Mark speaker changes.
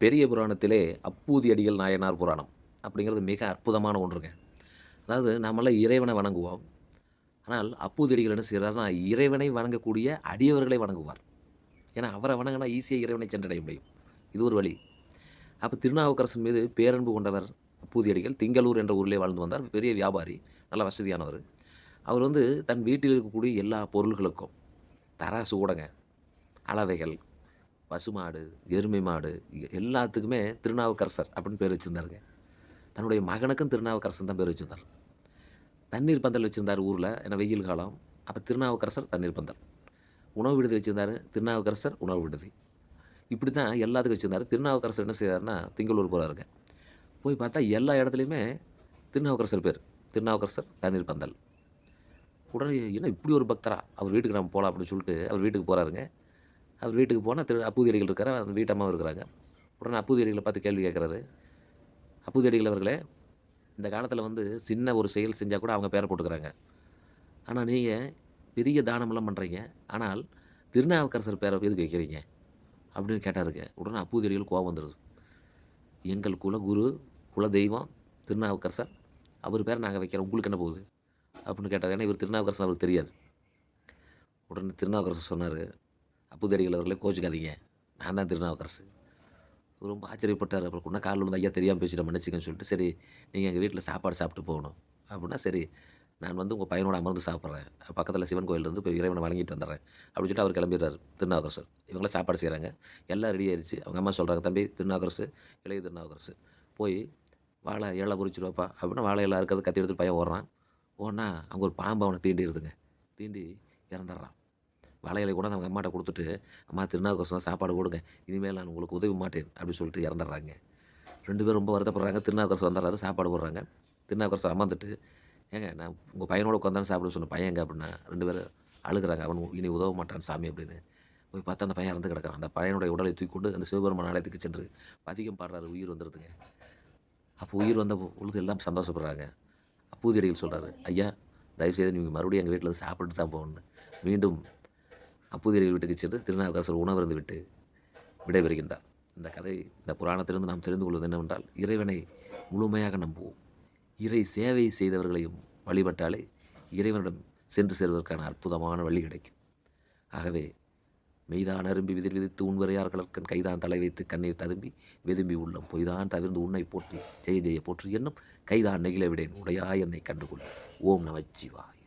Speaker 1: பெரிய புராணத்திலே அப்பூதியடிகள் நாயனார் புராணம் அப்படிங்கிறது மிக அற்புதமான ஒன்றுங்க. அதாவது நாமெல்லாம் இறைவனை வணங்குவோம். ஆனால் அப்பூதியடிகள் என்ன செய்றார்னா, இறைவனை வணங்கக்கூடிய அடியவர்களை வணங்குவார். ஏன்னா அவர வணங்குனா ஈஸியா இறைவனை சென்றடைய முடியும். இது ஒரு வழி. அப்ப திருநாவுக்கரசன் மீது பேரன்பு கொண்டவர் அப்பூதியடிகள். திங்களூர் என்ற ஊரிலே வாழ்ந்து வந்தார். பெரிய வியாபாரி. நல்ல வசதியானவரு. அவர் வந்து தன் வீட்டில் இருக்கக்கூடிய எல்லா பொருள்களுக்கும் தராசு கூடங்க, அளவைகள், பசுமாடு, எருமை மாடு எல்லாத்துக்குமே திருநாவுக்கரசர் அப்படின்னு பேர் வச்சிருந்தாருங்க. தன்னுடைய மகனுக்கும் திருநாவுக்கரசன் தான் பேர் வச்சிருந்தார். தண்ணீர் பந்தல் வச்சிருந்தார் ஊர்ல. ஏன்னா வெயில் காலம். அப்ப திருநாவுக்கரசர் தண்ணீர் பந்தல். உணவு விடுதி வச்சிருந்தாரு. திருநாவுக்கரசர் உணவு விடுதி. இப்படி தான் எல்லாத்துக்கும் வச்சிருந்தாரு. திருநாவுக்கரசர் என்ன செய்றாருன்னா, திங்களூர் போறாருங்க. போய் பார்த்தா எல்லா இடத்துலயுமே திருநாவுக்கரசர் பேர். திருநாவுக்கரசர் தண்ணீர் பந்தல். உடனே என்ன இப்படி ஒரு பக்தரா? அவர் வீட்டுக்கு நம்ம போலாம் அப்படின்னு சொல்லிட்டு அவர் வீட்டுக்கு போறாருங்க. அவர் வீட்டுக்கு போனா அப்பூதியடிகள் இருக்காரு. அந்த வீட்டம்மாவும் இருக்கிறாங்க. உடனே அப்பூதியடிகள பார்த்து கேள்வி கேட்கிறாரு. அப்பூதியடிகள் அவர்களே, இந்த காலத்தில வந்து சின்ன ஒரு செயல் செஞ்சா கூட அவங்க பேர போட்டுக்கிறாங்க. ஆனா நீங்க பெரிய தானமெல்லாம் பண்றீங்க. ஆனால் திருநாவுக்கரசர் பேர எதுக்கு வைக்கிறீங்க? அப்படின்னு கேட்டாருங்க. உடனே அப்பூதியடிகளுக்கு கோவம் வந்துருது. எங்கள் குலகுரு, குலதெய்வம் திருநாவுக்கரசர். அவர் பேர நாங்க வைக்கிறோம். உங்களுக்கு என்ன போகுது? அப்படின்னு கேட்டாரு. ஏன்னா இவர் திருநாவுக்கரசர் அவருக்கு தெரியாது. உடனே திருநாவுக்கரசர் சொன்னாரு, அப்பூதியடிகள் அவர்களே கோச்சுக்காதீங்க. நான் தான் திருநாவுக்கரசு. ரொம்ப ஆச்சரியப்பட்டாரு. அப்புறம் கொண்டா கால்ல விழுந்து, ஐயா தெரியாம பேசிட்டேன் மன்னிச்சுக்கன்னு சொல்லிட்டு, சரி நீங்க எங்க வீட்ல சாப்பாடு சாப்பிட்டு போகணும். அப்படின்னா, சரி நான் வந்து உங்க பையனோட அமர்ந்து சாப்பிடுறேன். பக்கத்தில சிவன் கோயில் இருந்து போய் இறைவன வணங்கிட்டு வந்துர்றேன். அப்படின்னு சொல்லிட்டு அவர் கிளம்பிறாரு திருநாவுக்கரசர். இவங்கலாம் சாப்பாடு செய்றாங்க. எல்லாம் ரெடி ஆயிருச்சு. அவங்க அம்மா சொல்றாங்க, தம்பி திருநாவுக்கரசு, இளைய திருநாவுக்கரசு போய் வாழை இல பொறிச்சுட்டு வாப்பா அப்படின்னா, வாழை இல அறுக்கறதுக்கு கத்தி எடுத்துட்டு பையன் ஓடுறான். ஓடுனா அங்க ஒரு பாம்பு அவன தீண்டிருதுங்க. தீண்டி இறந்துர்றான். வாழை இலைய கொண்டாந்து அவங்க அம்மாட்ட குடுத்துட்டு, அம்மா திருநாவுக்கரசு தான் சாப்பாடு போடுங்க. இனிமேல் நான் உங்களுக்கு உதவ மாட்டேன் அப்படின்னு சொல்லிட்டு இறந்துர்றாங்க. 2 பேரும் ரொம்ப வருத்தப்படுறாங்க. திருநாவுக்கரசர் வந்துர்றாரு. சாப்பாடு போடுறாங்க. திருநாவுக்கரசர் அமர்ந்துட்டு, ஏங்க நான் உங்க பையனோட உட்காந்து தானே சாப்பிட சொன்னேன். பையன் எங்க அப்படின்னா, 2 பேரும் அழுகுறாங்க. அவன் இனி உதவ மாட்டான் சாமி அப்படின்னு. போய் பார்த்தா அந்த பையன் இறந்து கிடக்குறான். அந்த பையனுடைய உடலை தூக்கிக் கொண்டு அந்த சிவபெருமான் ஆலயத்துக்கு சென்று பதிகம் பாடுறாரு. உயிர் வந்துருதுங்க. அப்போ உயிர் வந்த பொழுது எல்லாம் சந்தோஷப்படுறாங்க. அப்பூதியடிகள் சொல்றாரு, ஐயா தயவுசெய்து நீங்க மறுபடியும் எங்க வீட்ல வந்து சாப்பிட்டு தான் போகணும்னு. மீண்டும் அப்பூதியடிகள் வீட்டுக்கு சென்று திருநாவுக்கரசர் உணவருந்திவிட்டு விடைபெறுகின்றார். இந்த கதை, இந்த புராணத்திலிருந்து நாம் தெரிந்து கொள்வது என்னவென்றால், இறைவனை முழுமையாக நம்புவோம். இறை சேவை செய்தவர்களையும் வழிபட்டாலே இறைவனிடம் சென்று சேர்வதற்கான அற்புதமான வழி கிடைக்கும். ஆகவே மெய்தான் அரும்பி விதிர் விதித்து உண்வரையார் கழற்கண் கைதான் தலை வைத்து கண்ணீர் ததும்பி வெதும்பி உள்ளம் பொய்தான் தவிர்ந்து உன்னை போற்றி ஜெய ஜெய போற்றி என்னும் கைதான் நெகிழ விடேன் உடையாய் என்னை கண்டுகொள். ஓம் நமச்சிவாய.